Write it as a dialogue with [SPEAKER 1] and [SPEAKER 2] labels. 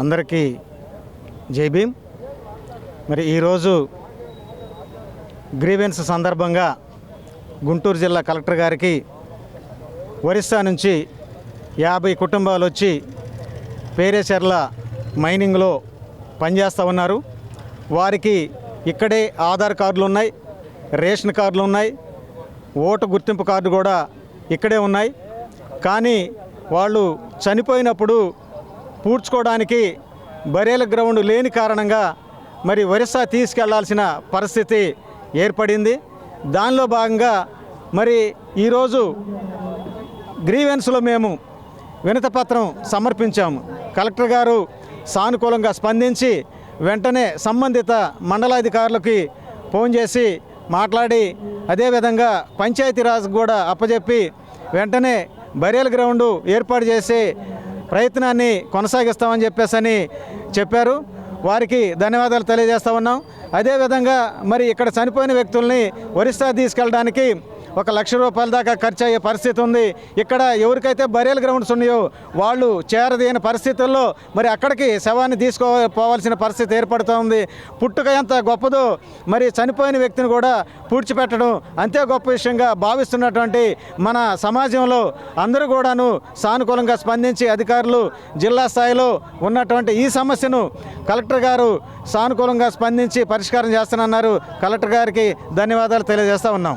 [SPEAKER 1] అందరికీ జై భీమ్. మరి ఈరోజు గ్రీవెన్స్ సందర్భంగా గుంటూరు జిల్లా కలెక్టర్ గారికి ఒరిస్సా నుంచి 50 కుటుంబాలు వచ్చి పేరేచెర్ల మైనింగ్లో పనిచేస్తూ ఉన్నారు. వారికి ఇక్కడే ఆధార్ కార్డులు ఉన్నాయి, రేషన్ కార్డులు ఉన్నాయి, ఓటు గుర్తింపు కార్డు కూడా ఇక్కడే ఉన్నాయి. కానీ వాళ్ళు చనిపోయినప్పుడు పూడ్చుకోవడానికి బరేల గ్రౌండ్ లేని కారణంగా మరి ఒరిస్సా తీసుకెళ్లాల్సిన పరిస్థితి ఏర్పడింది. దానిలో భాగంగా మరి ఈరోజు గ్రీవెన్స్లో మేము వినతిపత్రం సమర్పించాము. కలెక్టర్ గారు సానుకూలంగా స్పందించి వెంటనే సంబంధిత మండలాధికారులకి ఫోన్ చేసి మాట్లాడి అదేవిధంగా పంచాయతీరాజ్ కూడా అప్పచెప్పి వెంటనే బరేల గ్రౌండు ఏర్పాటు చేసే ప్రయత్నాన్ని కొనసాగిస్తామని చెప్పారు. వారికి ధన్యవాదాలు తెలియజేస్తూ ఉన్నాం. అదేవిధంగా మరి ఇక్కడ చనిపోయిన వ్యక్తుల్ని ఒరిస్సా తీసుకెళ్ళడానికి 1 లక్ష రూపాయల దాకా ఖర్చు అయ్యే పరిస్థితి ఉంది. ఇక్కడ ఎవరికైతే బరేల్ గ్రౌండ్స్ ఉన్నాయో వాళ్ళు చేరదీయని పరిస్థితుల్లో మరి అక్కడికి శవాన్ని తీసుకోవాల్సిన పరిస్థితి ఏర్పడుతూ ఉంది. పుట్టుక ఎంత గొప్పదో మరి చనిపోయిన వ్యక్తిని కూడా పూడ్చిపెట్టడం అంతే గొప్ప విషయంగా భావిస్తున్నటువంటి మన సమాజంలో అందరూ కూడాను సానుకూలంగా స్పందించి అధికారులు జిల్లా స్థాయిలో ఉన్నటువంటి ఈ సమస్యను కలెక్టర్ గారు సానుకూలంగా స్పందించి పరిష్కారం చేస్తున్నారు. కలెక్టర్ గారికి ధన్యవాదాలు తెలియజేస్తూ ఉన్నాం.